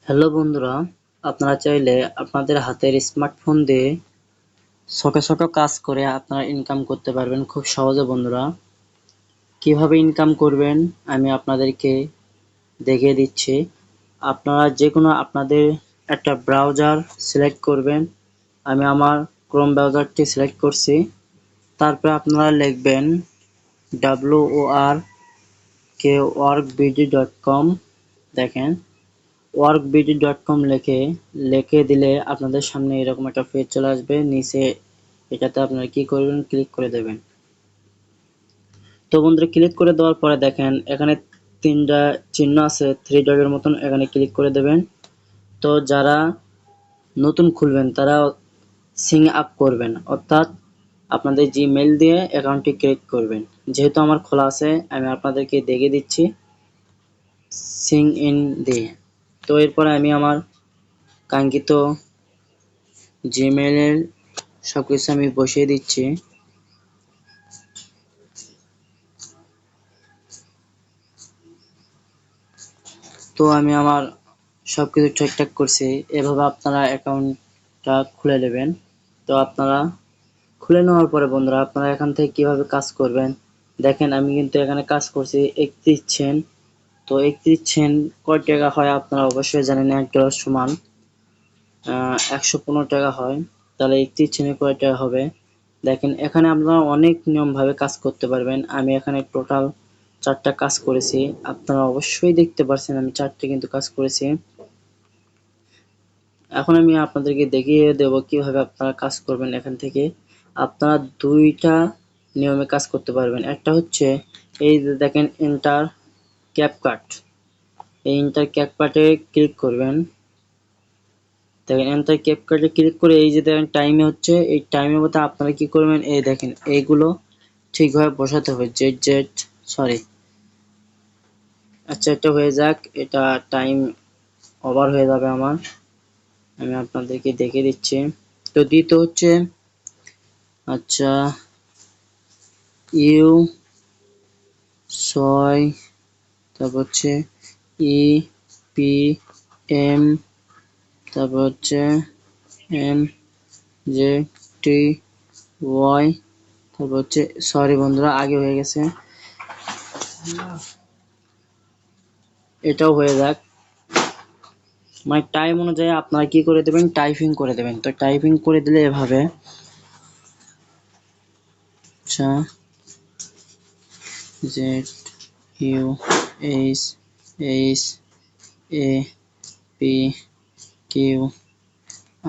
Hello বন্ধুরা, আপনারা চাইলে আপনাদের হাতের স্মার্টফোন দিয়ে ছোট ছোট কাজ করে আপনারা ইনকাম করতে পারবেন খুব সহজে। বন্ধুরা, কিভাবে ইনকাম করবেন আমি আপনাদেরকে দেখিয়ে দিচ্ছি। আপনারা যে কোনো আপনাদের একটা ব্রাউজার সিলেক্ট করবেন। আমি আমার ক্রোম ব্রাউজারটি সিলেক্ট করছি। তারপরে আপনারা লিখবেন workbd.com। দেখেন, workbd.com লিখে দিলে আপনাদের সামনে এরকম একটা পেজ চলে আসবে। নিচে এটাতে আপনারা কি করবেন, ক্লিক করে দেবেন। তো বন্ধুরা, ক্লিক করে দেওয়ার পরে দেখেন এখানে তিনটা চিহ্ন আছে, থ্রি ডটের মতন, এখানে ক্লিক করে দেবেন। তো যারা নতুন খুলবেন তারা সিং আপ করবেন, অর্থাৎ আপনাদের জিমেইল দিয়ে অ্যাকাউন্টটি ক্রিয়েট করবেন। যেহেতু আমার খোলা আছে আমি আপনাদেরকে দেখিয়ে দিচ্ছি সিং ইন দিয়ে। তো এরপরে আমি আমার কাঙ্ক্ষিত জিমেইলের সবকিছু আমি বসিয়ে দিচ্ছি। তো আমি আমার সবকিছু ঠিকঠাক করছি। এভাবে আপনারা অ্যাকাউন্টটা খুলে নেবেন। তো আপনারা খুলে নেওয়ার পরে বন্ধুরা, আপনারা এখান থেকে কিভাবে কাজ করবেন দেখেন। আমি কিন্তু এখানে কাজ করছি 31 সেন্ট। তো 31 সেন্ট কয় টাকা হয় আপনারা অবশ্যই জানেন। $1 সমান 115 টাকা হয়। তাহলে 31 সেন্টে কয় টাকা হবে দেখেন। এখানে আপনারা অনেক নিয়ম ভাবে কাজ করতে পারবেন। আমি এখানে টোটাল 4টা কাজ করেছি। আপনারা অবশ্যই দেখতে পাচ্ছেন আমি 4টে কিন্তু কাজ করেছি। এখন আমি আপনাদেরকে দেখিয়ে দেব কিভাবে আপনারা কাজ করবেন। এখান থেকে আপনারা দুইটা নিয়মে কাজ করতে পারবেন। একটা হচ্ছে এই যে দেখেন এন্টার ক্যাপকাট। এই এন্টার ক্যাপকাটে ক্লিক করবেন। দেখেন এন্টার ক্যাপকাটে ক্লিক করে এই যে দেখেন টাইমে হচ্ছে, এই টাইমের মধ্যে আপনারা কি করবেন, এই দেখেন এইগুলো ঠিকভাবে বসাতে হবে। জেড জেড সরি, আচ্ছা এটা হয়ে যাক। এটা টাইম ওভার হয়ে যাবে আমার, আমি আপনাদেরকে দেখিয়ে দিচ্ছি। তো দ্বিতীয় হচ্ছে আচ্ছা ইউ 6, তারপর হচ্ছে ই পি এম, তারপর হচ্ছে এম জে টি ওয়াই, তারপর হচ্ছে সরি বন্ধুরা আগে হয়ে গেছে, এটাও হয়ে যাক। মানে টাইম অনুযায়ী আপনারা কি করে দেবেন, টাইপিং করে দেবেন। তো টাইপিং করে দিলে এভাবে আচ্ছা Z U H H A P Q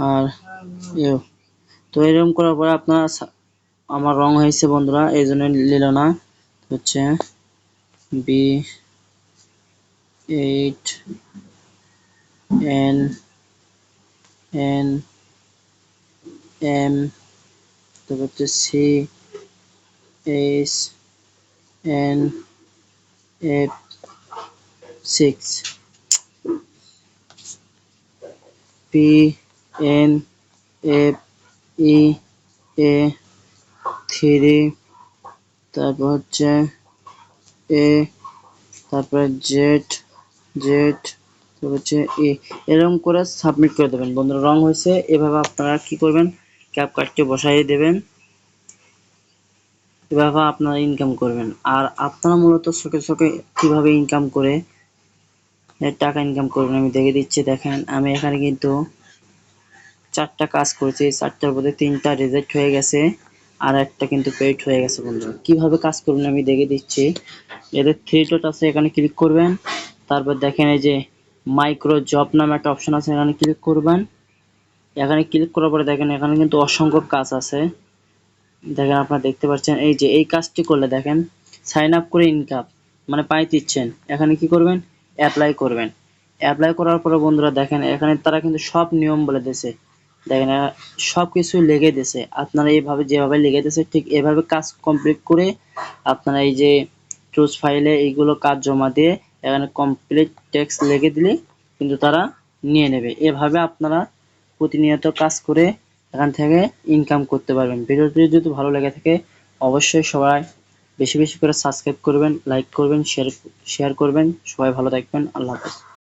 R U. তো এরকম করার পরে আপনার আমার রং হয়েছে বন্ধুরা, এই জন্য নিল না। হচ্ছে বি 8 এন এন এম, তারপর হচ্ছে C H N F 6, P N F E A 3, তারপর হচ্ছে এ, তারপরে জেড জেড, তারপর হচ্ছে ই। এরকম করে সাবমিট করে দেবেন বন্ধুরা। রং হয়েছে। এভাবে আপনারা কি করবেন, ক্যাপকাটটি বসাই দেবেন। এভাবে আপনারা ইনকাম করবেন। আর আপনারা মূলত শখে শখে কিভাবে ইনকাম করে টাকা ইনকাম করবেন আমি দেখে দিচ্ছি। দেখেন আমি এখানে কিন্তু 4টা কাজ করেছি। 4টার মধ্যে 3টা রিজেক্ট হয়ে গেছে, আর একটা কিন্তু পেইড হয়ে গেছে বন্ধুরা। কিভাবে কাজ করবেন আমি দেখে দিচ্ছি। এদের 3 ডট আছে, এখানে ক্লিক করবেন। তারপর দেখেন এই যে মাইক্রো জব নামে একটা অপশন আছে, এখানে ক্লিক করবেন। এখানে ক্লিক করার পরে দেখেন এখানে কিন্তু অসংখ্য কাজ আছে। দেখেন আপনারা দেখতে পাচ্ছেন এই যে এই কাজটি করলে দেখেন সাইন আপ করে ইনকাম মানে পাইতেছেন। এখানে কি করবেন, অ্যাপ্লাই করবেন। অ্যাপ্লাই করার পরে বন্ধুরা দেখেন এখানে তারা কিন্তু সব নিয়ম বলে দিয়েছে। দেখেন সব কিছু লিখে দিয়েছে। আপনারা এইভাবে যেভাবে লিখে দিয়েছে ঠিক এভাবে কাজ কমপ্লিট করে আপনারা এই যে চুজ ফাইলে এইগুলো কাজ জমা দিয়ে এখানে কমপ্লিট টেক্সট লিখে দিলে কিন্তু তারা নিয়ে নেবে। এভাবে আপনারা প্রতিনিয়ত কাজ করে এখান থেকে ইনকাম করতে পারবেন। ভিডিওটি যদি ভালো লেগে থাকে অবশ্যই সবাই বেশি বেশি করে সাবস্ক্রাইব করবেন, লাইক করবেন, শেয়ার করবেন। সবাই ভালো থাকবেন। আল্লাহ হাফেজ।